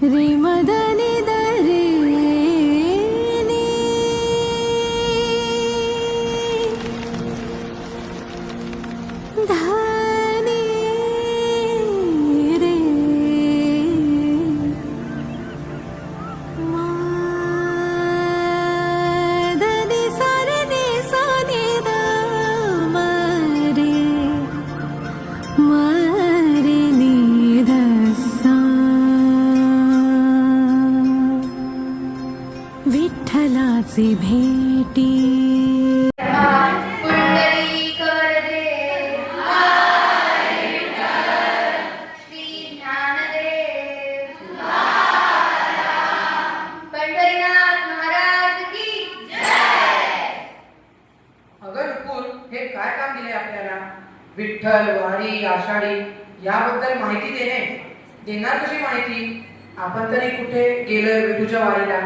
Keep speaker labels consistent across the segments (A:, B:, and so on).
A: रे मदनी दरे नी धानी रे मदनी सारे नी सोनी द मरे मरे नी दसा विठ्ठलाचे भेटी
B: पुंडलीकर देव श्री ज्ञानदेव पंढरीनाथ महाराज की
C: अगं रुकुल, हे काय काम दिले आपल्याला? विठ्ठल, वारी, आषाढी याबद्दल माहिती देणार कशी माहिती? आपण तरी कुठे गेलोय विठूच्या वारीला?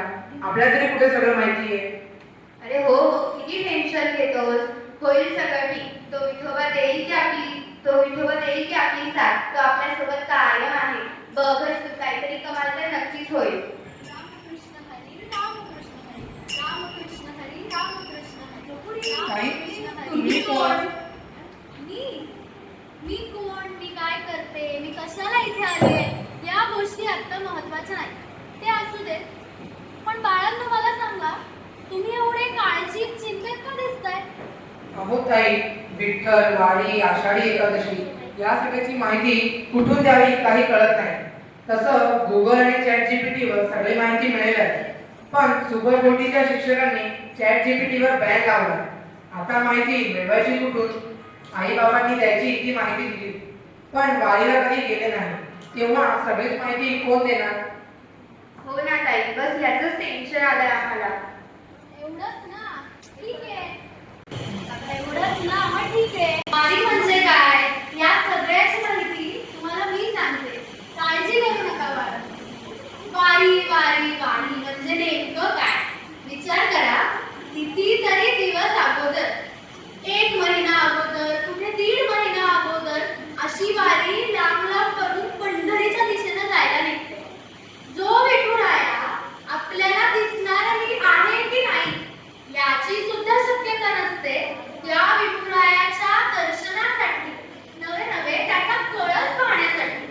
C: आपल्याला तरी कुठे सगळं माहिती आहे?
B: अरे हो हो, किती टेन्शन घेतोस? होईल सगळं ठीक. तो विठोबा देईल की आपली साथ. तो आपल्यासोबत कायम आहे. बघच तू, काहीतरी कमाल तर नक्कीच होईल.
D: रामकृष्ण हरी रामकृष्ण हरी रामकृष्ण हरी रामकृष्ण हरी
C: ताई,
D: रामकृष्ण हरी.
C: तुम्ही कोण?
D: मी कोण, मी काय करते, मी कशाला इथे आले, या गोष्टी आता महत्वाच्या नाही. ते असू दे, पण बाळांनो मला सांगा, तुम्ही एवढे काळजी चिंतेत का दिसताय?
C: अहो ताई, विठ्ठल, वारी, आषाढी एकादशी या सगळ्याची माहिती कुठून द्यावी काही कळत नाही. तसं गुगल आणि चॅट जीपीटी वर सगळी माहिती मिळेलच, पण सुपरकोटीच्या शिक्षकांनी चॅट जीपीटी वर बॅन लावला. आता माहिती मिळवायची कुठून? आई बाबांनी द्यायची ती माहिती दिली, पण वारीला कधी गेले नाही, तेव्हा सगळीच माहिती कोण देणार?
B: हो ना ताई, बस याचंच टेन्शन आलंय आम्हाला.
D: एवढंच ना, ठीक आहे. एवढंच ना, मग ठीक आहे. वारी म्हणजे काय, या सगळ्याची माहिती तुम्हाला मी सांगते. काळजी करू नका बाळा. वारी वारी वारी म्हणजे नेमकं काय? विचार करा, कितीतरी दिवस अगोदर, 1 महिना अगोदर, कुठे 1.5 महिना अगोदर अशी वारी लांब लांब करून पंढरीच्या दिशेनं जायला निघते. जो विठुराया आपल्याला दिसणारही आहे की नाही याची सुद्धा शक्यता नसते, त्या विठुरायाच्या दर्शनासाठी नवे नवे त्याचा कळस पाहण्यासाठी,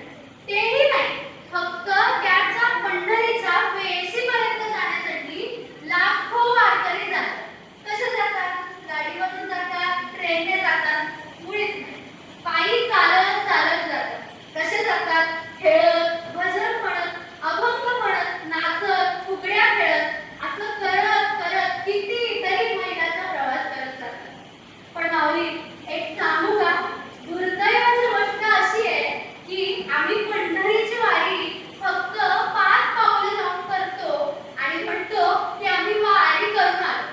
D: तेही नाही, फक्त त्याच्या पंढरीच्या वेशीपर्यंत जाण्यासाठी लाखो वारकरी जातात. कसे जातात? गाडीवरून जातात, ट्रेनने जातात? मुळीच नाही, पायी चालत चालत जातात. कसे जातात? खेळत, भजन म्हणत, अभंग म्हणत, नाचत, फुगड्या खेळत, असं करत करत कितीतरी मैलाचा प्रवास करत जातात. पण माऊली, एक सांगू का? दुर्दैवाची गोष्ट अशी आहे की आम्ही पंढरीची वारी फक्त 5 पावले जाऊन करतो आणि म्हणतो की आम्ही वारी करून आलो,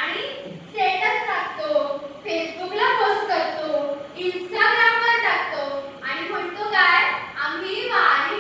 D: आणि स्टेटस टाकतो, फेसबुकला पोस्ट करतो, इंस्टाग्रामवर टाकतो आणि म्हणतो काय, आम्ही वारी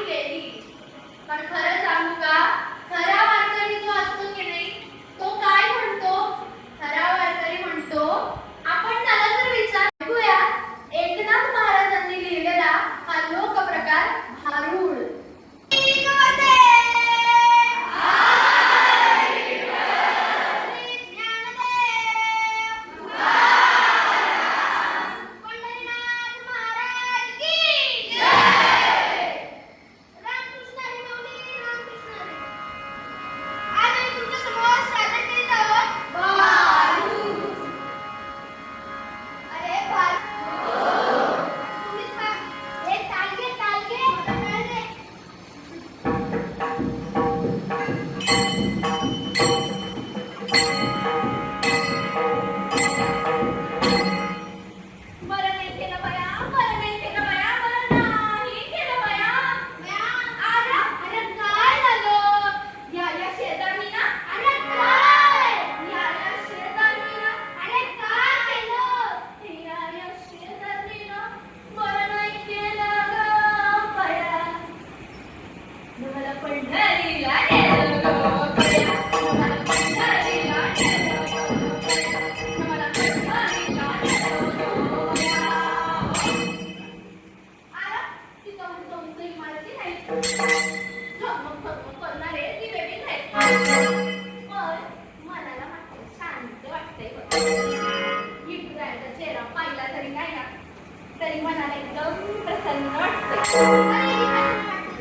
D: तरी मनाला एकदम प्रसन्न वाटतं.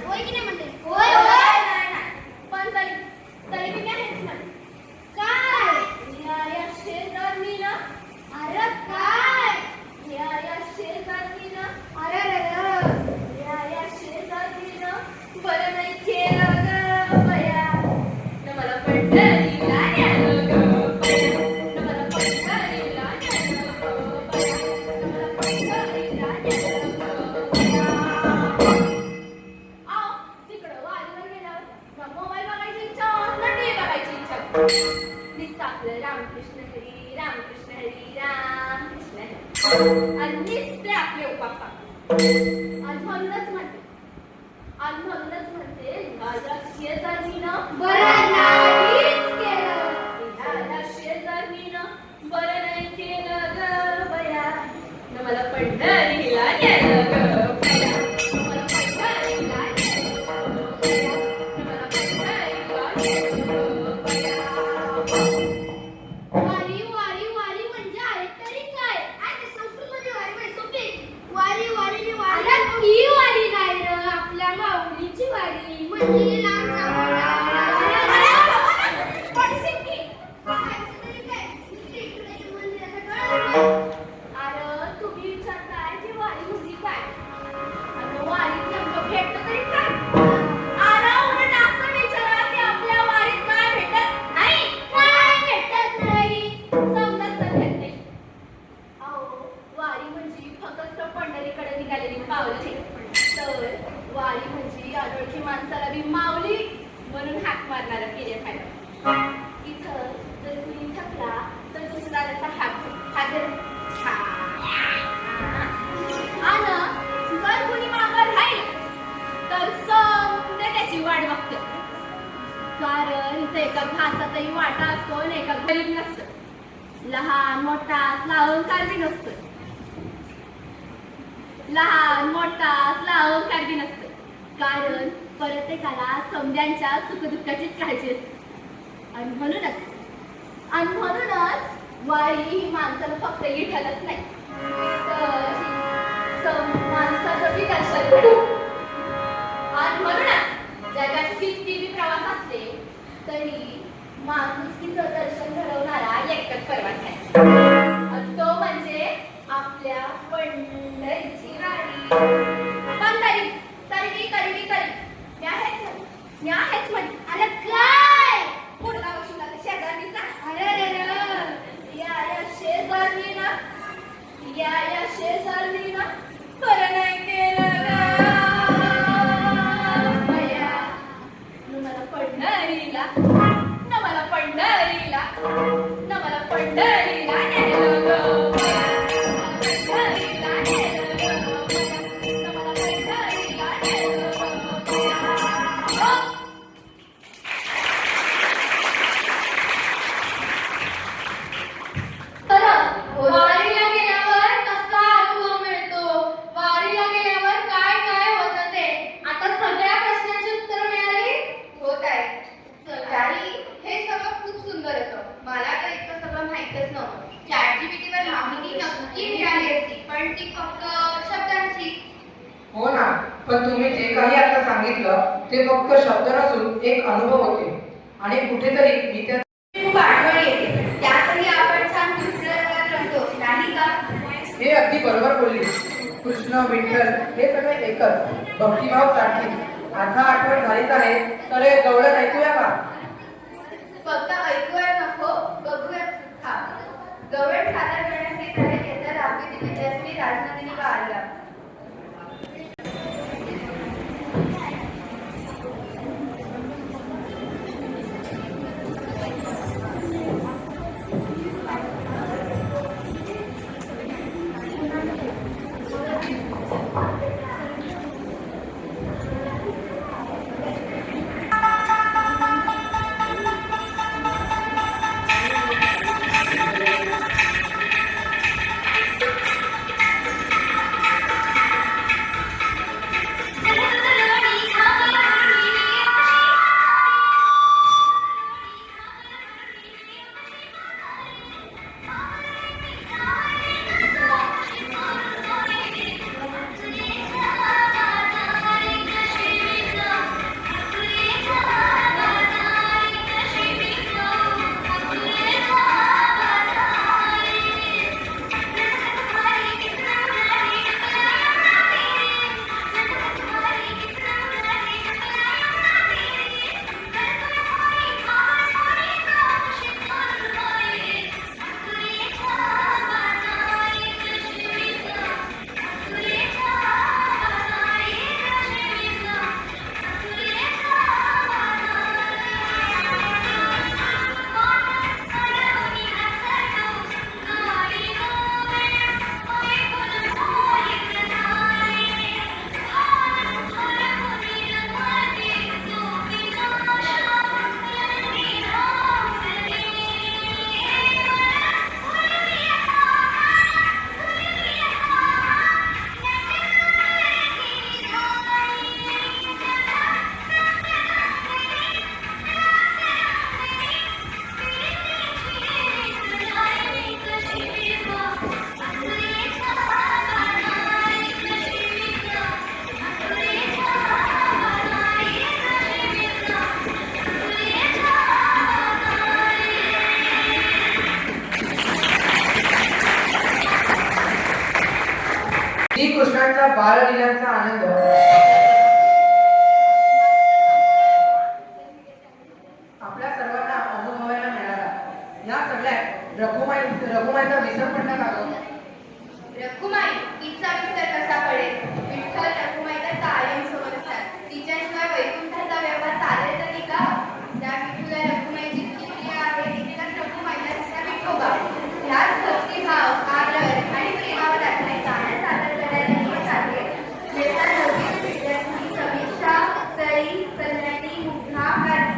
D: होय की नाही म्हणते? होय होय. पण तरी मी काय हेच म्हणते. काय या शेजारनी ना, अरे काय या शेजारनी ना, अरे या शेजारनी ना बरं नाही केलं ग बया, न मला पंढरीला न्यालं ग बया, न मला पंढरीला न्यालं ग बया, न मला पंढरीला न्यालं ग बया. आओ, तिकडं वारीवर गेल्यावर ना मोबाईल बघायची इच्छा होत, ना टीव्ही बघायची इच्छा होत. नुसतं आपलं रामकृष्ण हरी रामकृष्ण हरी रामकृष्ण हरी आणि नुसते आपले उपास आणि म्हणूनच म्हणते माझ्या शेजारीनं बरं नाहीच केलं, माझ्या शेजारीनं बरं नाही केलं ग बया, न मला पंढरीला नेलं ग बया, न मला पंढरीला नेलं ग बया, न मला पंढरीला नेलं ग बया. वारी वारी वारी म्हणजे आहे तरी काय? आणि संस्कृतमध्ये वारी म्हणजे सोपी. वारी वारी वारी ही वारी नाही र, आपल्या माऊलीची वारी म्हणजे लांब अरे तुम्ही विचारताय की वारी म्हणजे काय? अरे वारीत नेमकं भेटतं तरी काय? अरे उलट असं विचारा की आपल्या वारीत काय भेटत नाही, काय भेटत नाही, समजत भेटत नाही. अहो वारी म्हणजे फक्त पंढरीकडे निघालेली पावलं, तर वारी म्हणजे अनोळखी माणसाला बी माऊली म्हणून हाक मारणारा केले फायदा. इथं जर कुणी थकला तर दुसरा हात आणि जर कुणी मागं राहील तर समजा त्याची वाट बघते, कारण इथं एका घासातही वाटा असतो आणि एका गरीब नसतं, लहान मोठा अहंकार बी नसतो, लहान मोठा अहंकार बी नसतं, कारण प्रत्येकाला समद्यांच्या सुखदुःखाचीच काळजी असते. आणि म्हणूनच वारी ही माणसाला फक्त विठ्ठलच नाही तर माणसाचं बी दर्शन घडवते. आणि म्हणूनच जगात किती बी प्रवास असले तरी माणुसकीचं दर्शन घडवणारा एकच प्रवास आहे, तो म्हणजे आपल्या पंढरीची वारी. पण तरी मी हेच म्हणते. अरे काय पुढला वशिला शेजारणीचा, अरे या शेजारणीनं खरं नाही केलं बया, न मला पंढरीला नेलं ग बया, पंढरीला नेलं ग बया, न मला पंढरीला नेलं ग बया. वारीला गेल्यावर कसा अनुभव मिळतो, वारीला गेल्यावर काय काय होतं ते, आता सगळ्या प्रश्नांची उत्तर मिळाली
B: होत आहे. ताई, हे सगळं खूप सुंदर होतं. मला तर इतकं सगळं माहीतच नव्हतं. ChatGPT वर माहिती नक्की मिळाली असती, पण ती फक्त शब्दांची.
C: हो ना, पण तुम्ही जे काही आता सांगितलं ते फक्त शब्द नसून एक अनुभव होते आणि कुठेतरी मी त्या
B: खूप आठवण येते. त्यातही आपण छान कृष्णाला रमतो, नाही का?
C: हे अगदी बरोबर बोलली. कृष्ण विठ्ठल हे सगळे एकच, भक्तिभाव सारखे. आता आठवण झालीच आहे तर हे गवळण ऐकूया का?
B: फक्त ऐकूया नको, बघूया सुद्धा. गवळण सादर करण्यात येत आहे त्याचा रामगिरी विद्यार्थी राजनंदिनी बाळगा.
C: कृष्णांच्या बाललीलांचा आनंद आपल्या सर्वांना अनुभवायला मिळाला. या सगळ्यात रखुमाईचा विसर पडला का गं?
B: रखुमाई तिचा विस्तार कसा पडेल? विठ्ठल रखुमाईला कायम समोर असतात. तिच्याशिवाय वैकुंठाचा व्यवहार चालेल तरी का? त्या विठूला रखुमाई जितकी प्रिय आहे तितकाच रखुमाईला तिचा विठोबा. ह्याच भक्तिभाव आदर आणि प्रेमावर आधारित गाणं सादर करायला येत आहे. जेव्हा नवीन विद्यार्थी समीक्षा सई कल्याणी मुग्धा गाणी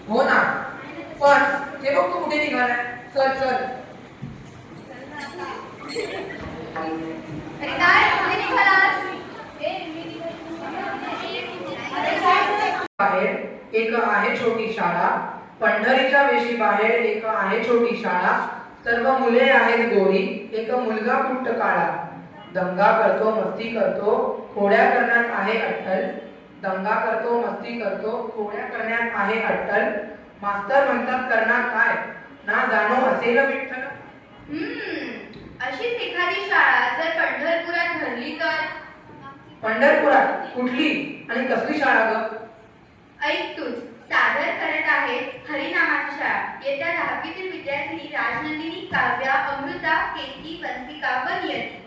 C: हो ना, पण ते बघ तू कुठे निघालाय. चल चल.
B: अरे काय कुठे निघालास?
C: बाहेर एक आहे छोटी शाळा, पंढरीच्या वेशी बाहेर एक आहे छोटी शाळा. सर्व मुले आहेत गोरी, एक मुलगा पुट्ट काळा. दंगा करतो मस्ती करतो, खोड्या करण्यात आहे अट्टल. दंगा करतो मस्ती करतो, खोड्या करण्यात आहे अट्टल. मास्तर म्हणतात करणार काय, ना जाणो असेल विठ्ठल.
B: अशीच एखादी शाळा जर पंढरपुरात भरली तर?
C: पंढरपुरात कुठली आणि कसली शाळा ग?
B: ऐक तूच, सादर करत आहे हरिनामाची शाळा. येत्या 10वीतील विद्यार्थिनी राजनंदिनी, काव्या, अमृता, केती, वंसिका व नियती.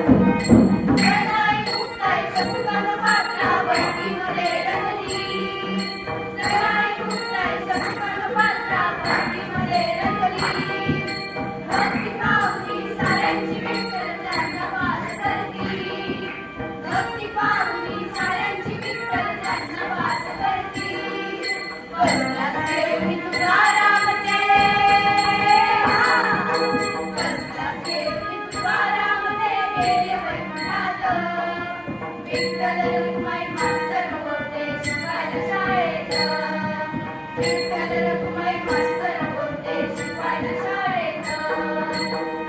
D: सकाळी उठताय समुद्राला पात्रा बंदीमध्ये रंगली. सकाळी उठताय समुद्राला पात्रा बंदीमध्ये रंगली. भक्ती पावली साऱ्यांची विठ्ठल त्यांना वास करती. भक्ती पावली साऱ्यांची विठ्ठल त्यांना वास करती. बसला देवी तुकाराम ते, बसला देवी तुकाराम ते गेले वैकुंठात. विठ्ठल रखुमाई मास्तर होते शिकवायला शाळेत. विठ्ठल रखुमाई मास्तर होते शिकवायला शाळेत.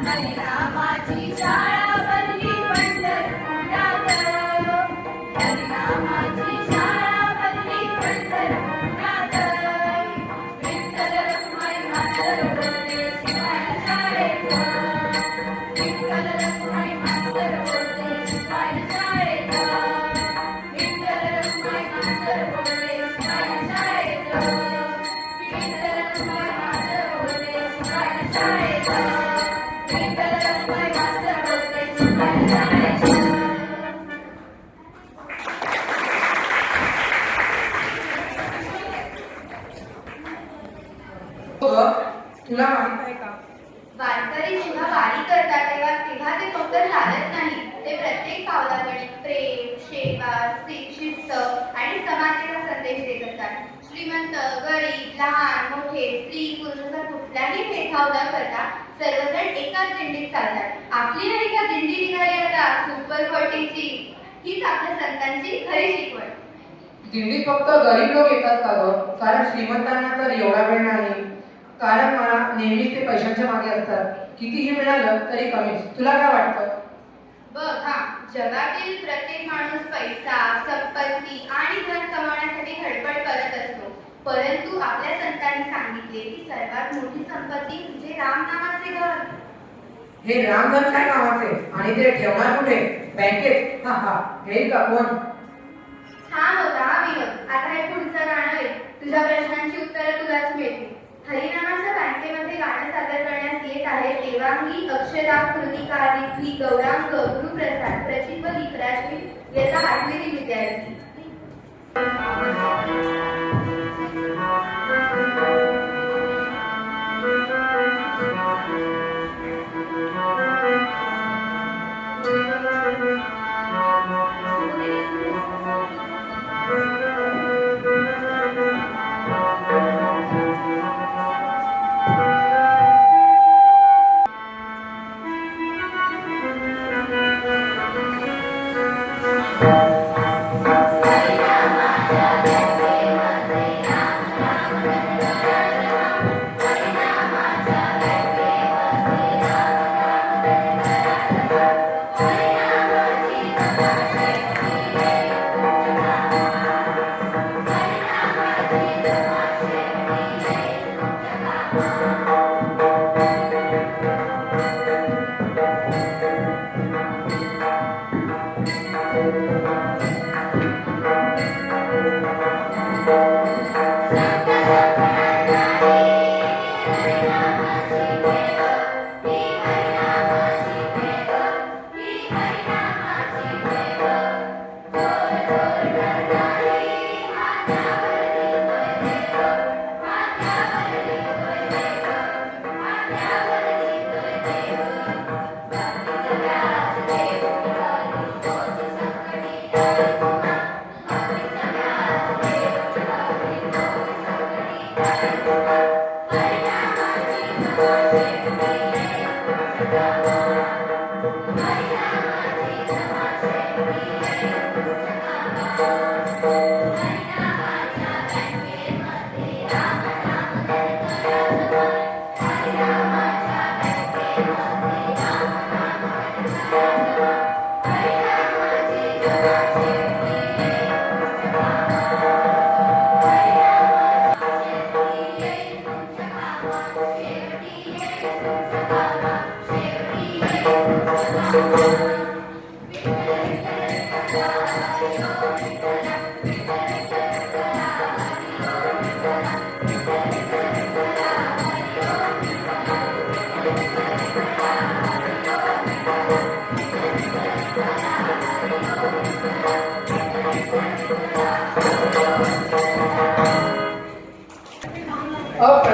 D: हरिनामाची शाळा बनली पंढरपुरात. हरिनामाची शाळा बनली पंढरपुरात. विठ्ठल रखुमाई मास्तर होते शिकवायला शाळेत. विठ्ठल रखुमाई मास्तर होते शिकवायला शाळेत. विठ्ठल रखुमाई मास्तर होते शिकवायला शाळेत. विठ्ठल रखुमाई मास्तर होते शिकवायला शाळेत. विठ्ठल रखुमाई मास्तर होते शिकवायला शाळेत.
C: हो ग, तुला माहित आहे का?
B: वारकरी जेव्हा वारी करतात तेव्हा ते फक्त चालत नाही, ते प्रत्येक पावलाकडे प्रेम, सेवा, शिस्त आणि समानतेचा संदेश देत असतात. श्रीमंत, गरीब, लहान, मोठे, स्त्री, पुरुषाचा कुठलाही भेदभाव न करता सर्वजण एकाच दिंडीत चालतात. आपली नाही का दिंडी निघाली आता सुपरकोटीची, हीच आपल्या संतांची खरी शिकवण.
C: दिंडीत फक्त गरीब लोक येतात का ग? कारण श्रीमंतांना तर एवढा वेळ नाही. कारण मला नेहमीच ते पैशांच्या मागे असतात. कितीही मिळालं तरी कमीच. तुला काय वाटतं?
B: बघ हा, जगातील प्रत्येक माणूस पैसा, संपत्ती आणि धन कमावण्यासाठी धडपड करत असतो. परंतु आपल्या संतांनी सांगितले की सर्वात मोठी संपत्ती म्हणजे रामनामाचे घर.
C: हे रामधन काय कामाचे? आणि ते ठेवणार कुठे? बँकेत? हा हा, हे का कोण?
B: छान होता हा विनोद. आता हे पुढचं गाणं आहे. तुझ्या प्रश्नांची उत्तरं तुलाच मिळतील. हरिनामाच्या बँकेमध्ये गाणं सादर करण्यास येत आहे देवांगी अक्षरा कृतिका रिद्धी गौरांग गुरुप्रसाद प्रचित व लिपराज याचा 8वी विद्यार्थी.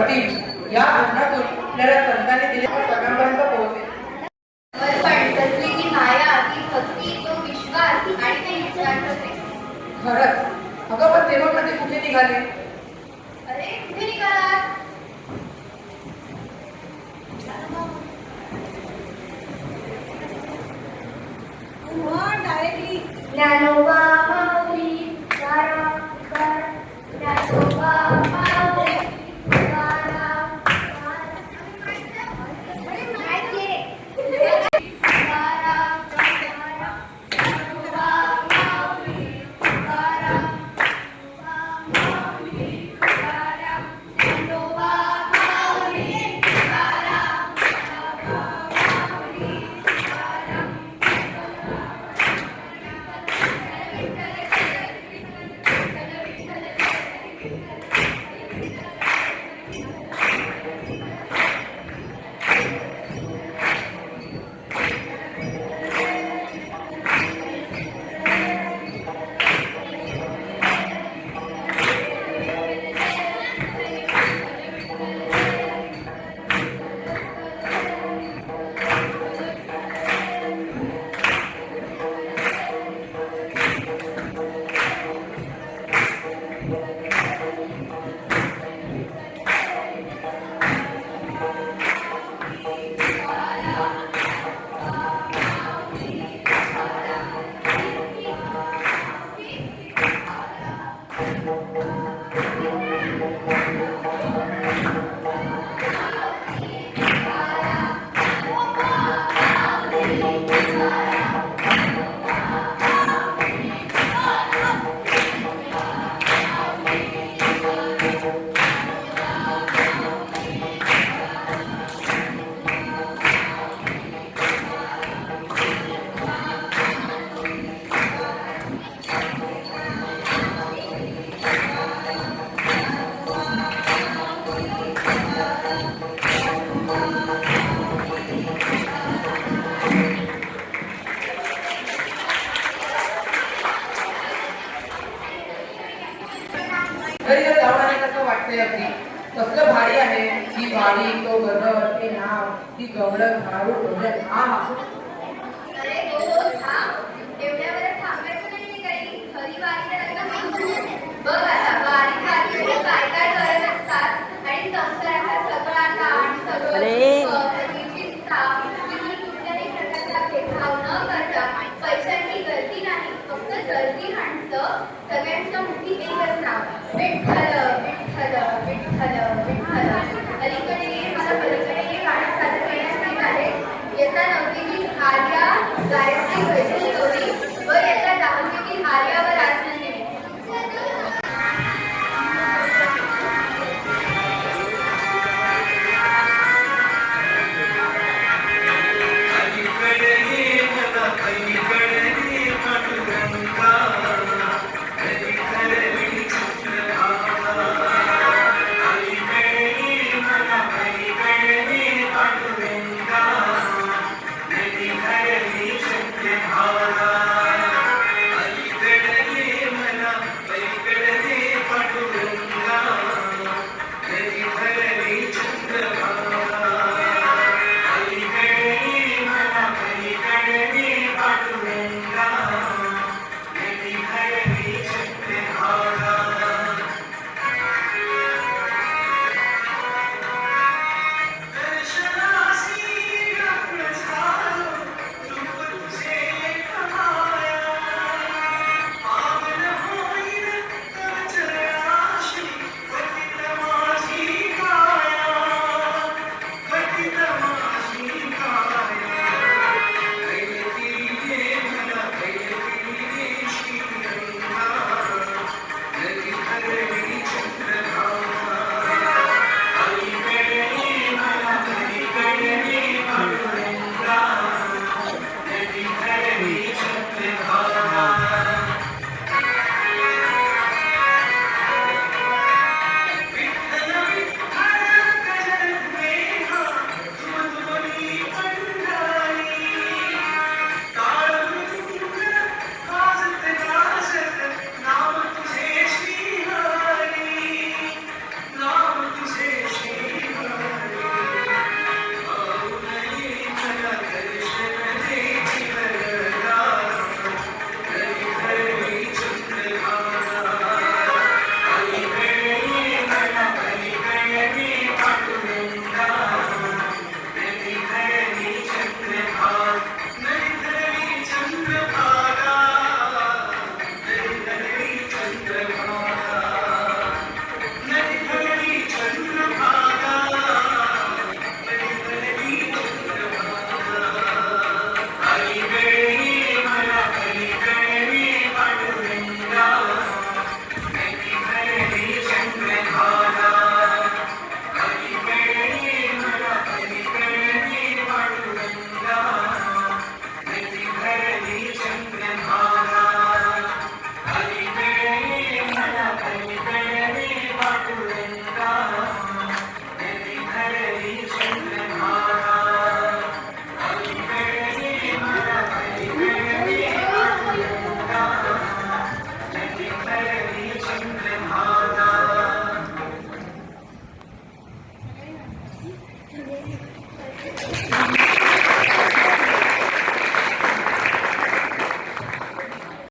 C: अप्रतिम या भजनातून आपल्याला संतांनी दिलेल्या सगळ्यांपर्यंत पोहोचेल.
B: पण कसली ती माया, ती भक्ती, तो विश्वास आणि ते निस्वार्थ प्रेम.
C: खरंच अगं पण तेव्हा मध्ये कुठे निघाले?
B: अरे कुठे निघालात?
A: डायरेक्टली
B: ज्ञानोबा माऊली तुकाराम, तुकाराम. ज्ञानोबा माऊली तुकाराम, तुकाराम. तुकाराम, तुकाराम. ज्ञानोबा माऊली तुकाराम, माऊली तुकाराम. ज्ञानोबा माऊली तुकाराम, माऊली तुकाराम.
C: घरी जर जाऊन आले कसं वाटतंय अगदी. कसलं भारी आहे ही वारी, तो गजर, ते नाव, ती गवळण, मारू, ढोलक. हा
B: अरे हो थांब, एवढ्या वेळेस थांबायचं नाही काही. खरी वारीला लग्न बघ आता वारी वारीमध्ये काय काय करत असतात आणि संसाराचा सगळा ताण सगळं चिंता तिथून कुठल्याही प्रकारचा भेदभाव न करता पैशाची गळती नाही, फक्त गळती माणसं सगळ्यांच्या मुठी एकच नाव विठ्ठल विठ्ठल विठ्ठल विठ्ठल. अलीकडे मला पलीकडे हे गाणं सादर करण्यात येत आहे. येता नववीतील आर्या गायत्री वैष्णवी गौरी व येता दहावीतील आर्या व राजनंदिनी.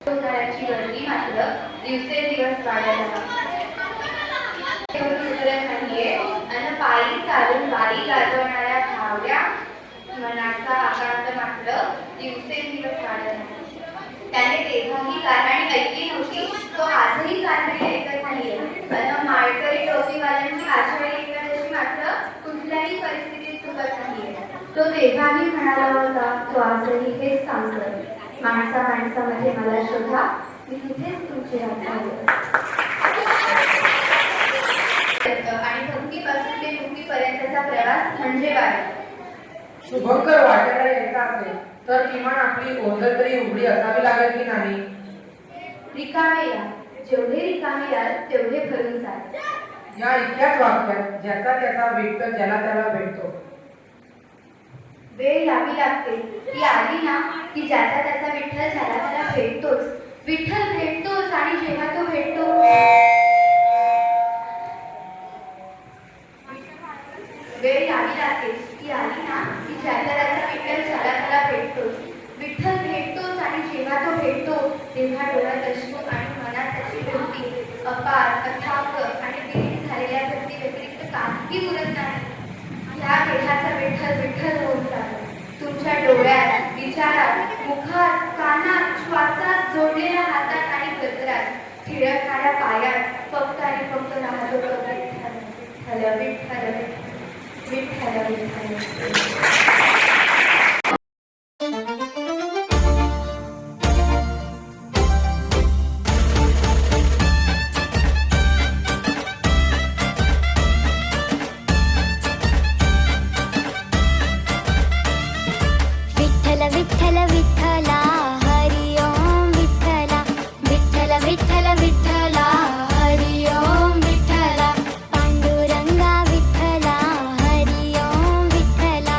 B: उन्हाळ्याची गर्दी मात्र दिवसेंदिवस वाढत नाहीये आणि पायी चालून वारी गाजवणाऱ्या भावड्या मनाचा आकांत मात्र दिवसेंदिवस वाढत आहे. त्याने तेव्हाही कारहाणी ऐकली नव्हती, तो आजही कारहाणी ऐकत नाहीये. पण माळकरी टोपीवाल्यांची आषाढी एकादशी मात्र कुठल्याही परिस्थितीत चुकत नाहीये. तो तेव्हाही म्हणाला होता, तो आजही हेच सांगतोय, माणसा माणसामध्ये मला शोधा, मी तिथेच तुमची राहतो. आणि भक्तीपासून ते मुक्तीपर्यंतचा प्रवास म्हणजे काय?
C: शुभंकर वाटायला यायचा असेल तर किमान आपली ओझर तरी उघडी असावी लागेल की नाही?
B: रिकामे या, जेवढे रिकामे याल तेवढे भरून जाल.
C: या इतक्याच वाक्यात ज्याचा त्याचा विठ्ठल ज्याला त्याला भेटतो.
B: वेळ यावी लागते, ती आली ना की ज्याचा त्याचा विठ्ठल ज्याला त्याला भेटतोच. विठ्ठल भेटतोच आणि जेव्हा तो भेटतो वेळ यावी लागते, ती आली ना की ज्याचा त्याचा विठ्ठल ज्याला त्याला भेटतोच. विठ्ठल भेटतोच आणि जेव्हा तो भेटतो तेव्हा डोळ्यात अश्रू आणि मनात त्याची भक्ती अपार अथांग आणि विलीन झालेल्या भक्ती व्यतिरिक्त काहीही उरत नाही. ह्या देहाचा विठ्ठल विठ्ठल होऊन जातो. तुमच्या डोळ्यात, विचारात, मुखात, कानात, श्वासात, जोडलेल्या हातात आणि गजरात, थिरकणाऱ्या पायात फक्त आणि फक्त राहतो तो विठ्ठल विठ्ठल विठ्ठल विठ्ठल विठ्ठल.
E: विठ्ठल विठ्ठल विठ्ठला हरि ओम विठ्ठला विठ्ठल विठ्ठल विठ्ठला हरि ओम विठ्ठला पांडुरंगा विठ्ठला हरि ओम विठ्ठला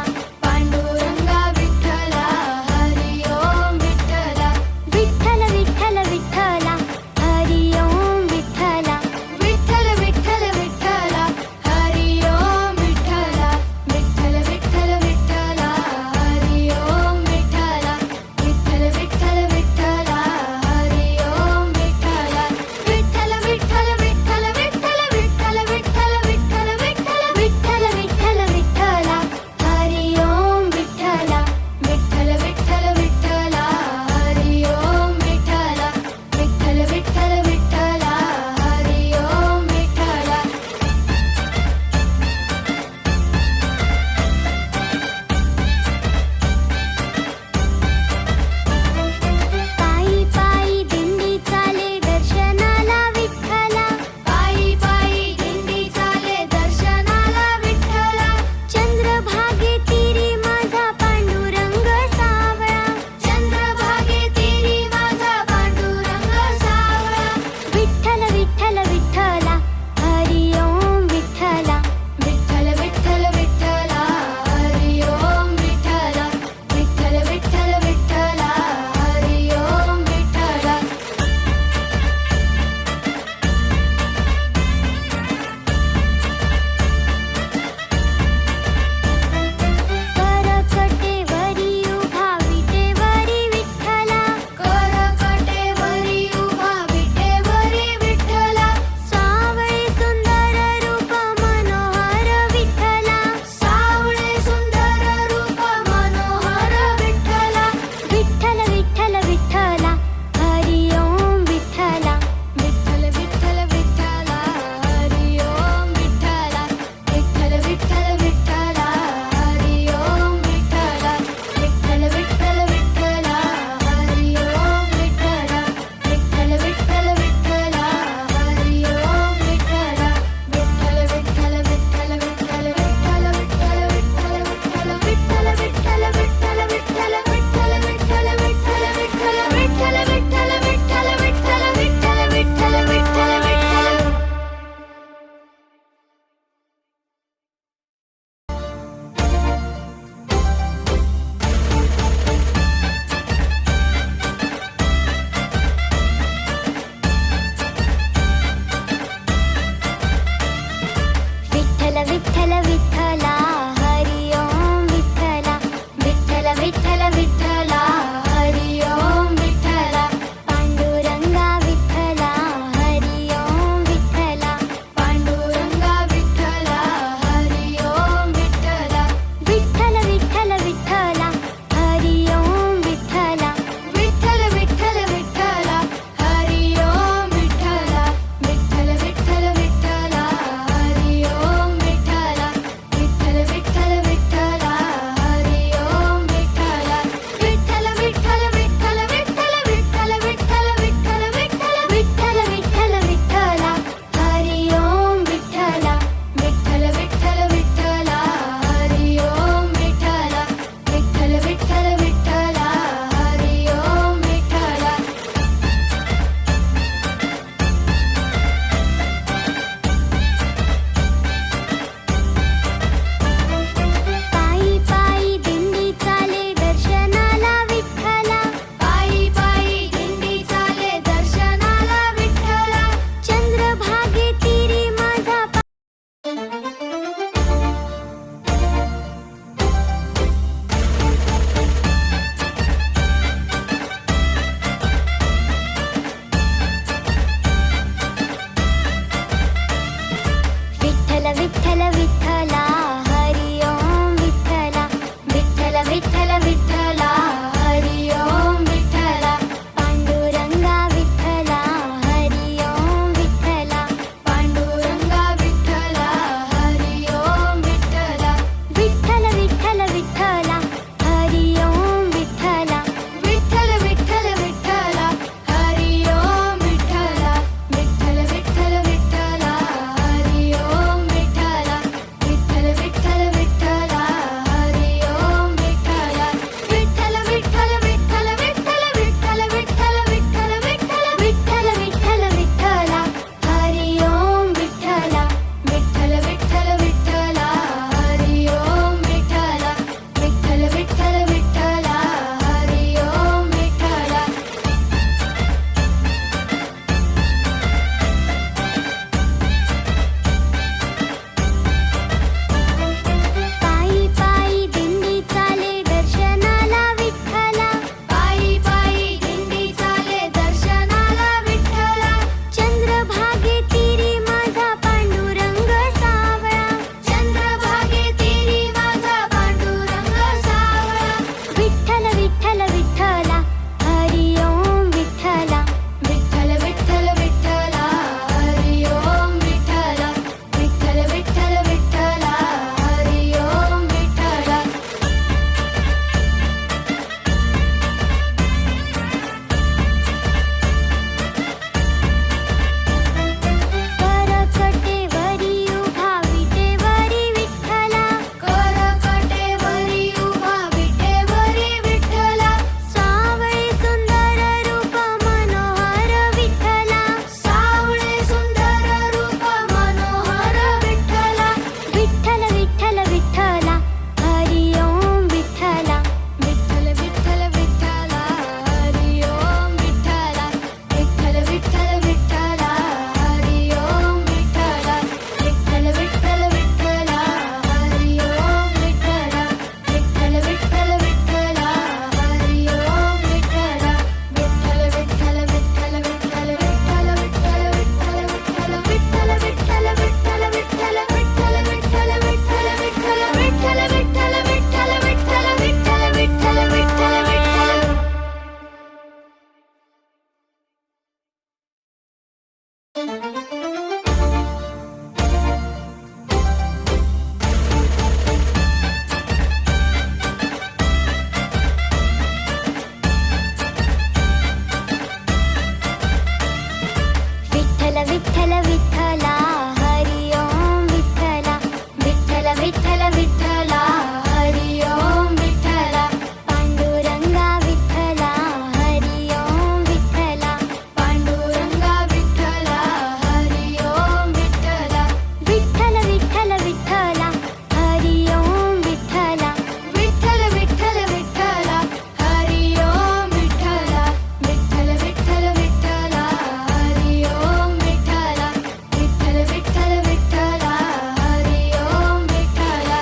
E: विठ्ठल विठ्ठला हरी ओम विठ्ठला पांडुरंगा विठ्ठला हरी ओम विठ्ठला पांडुरंगा विठ्ठला हरी ओम विठ्ठला विठ्ठल विठ्ठल विठ्ठला हरी ओम विठ्ठला विठ्ठल विठ्ठल विठ्ठला हरी ओम विठ्ठला विठ्ठल विठ्ठल विठ्ठला हरी ओम विठ्ठला विठ्ठल विठ्ठल विठ्ठला हरी ओम विठ्ठला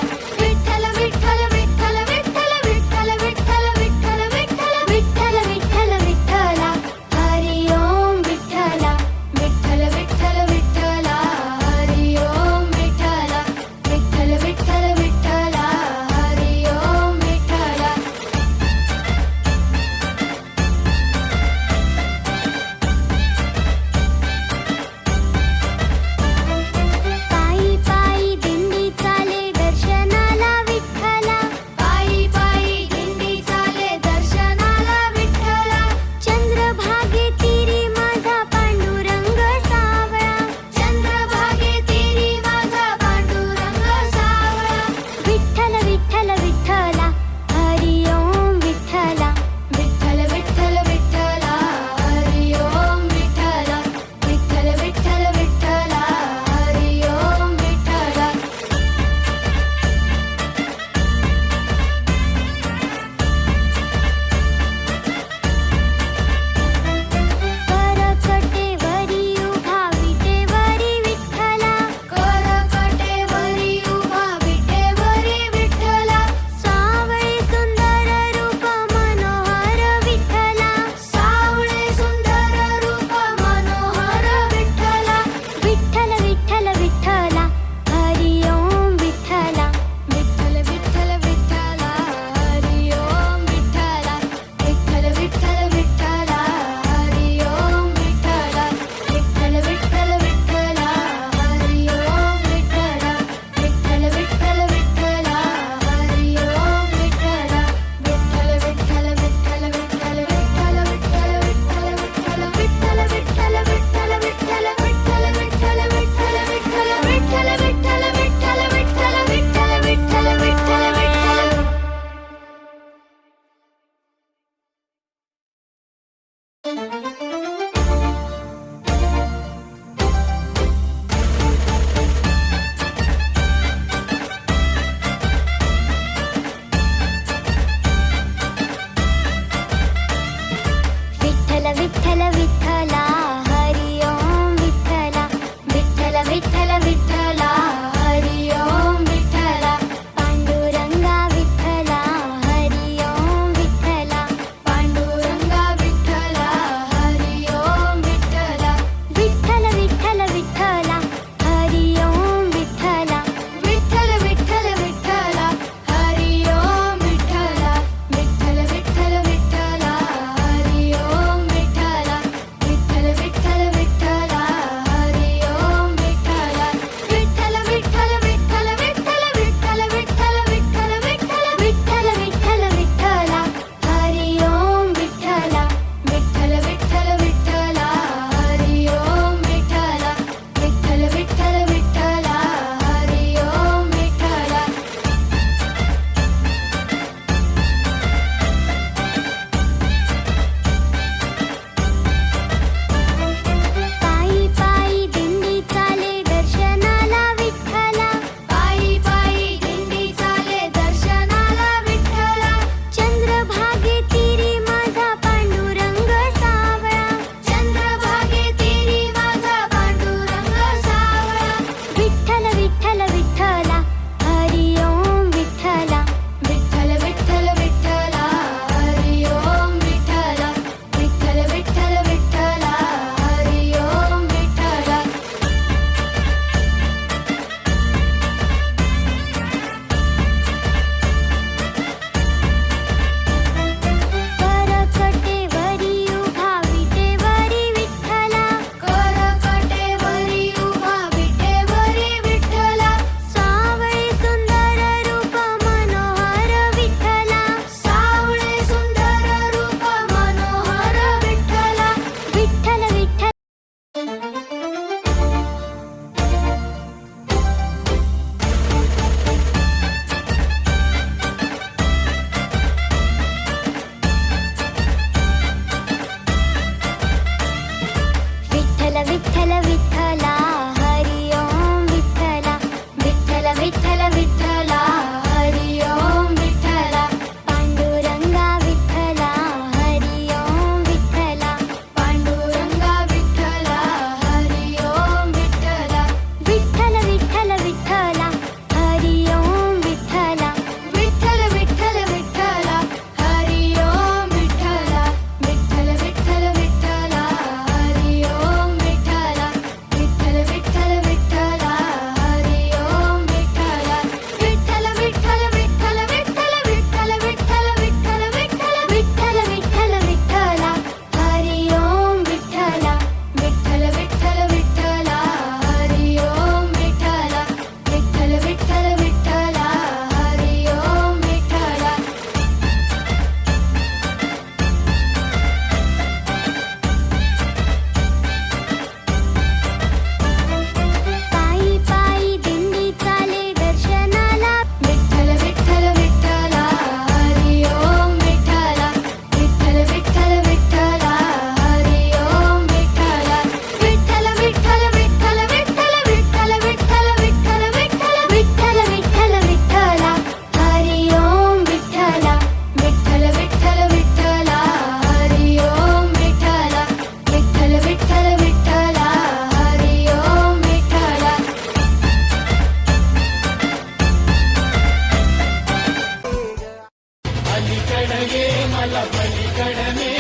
F: ये मला पलीकड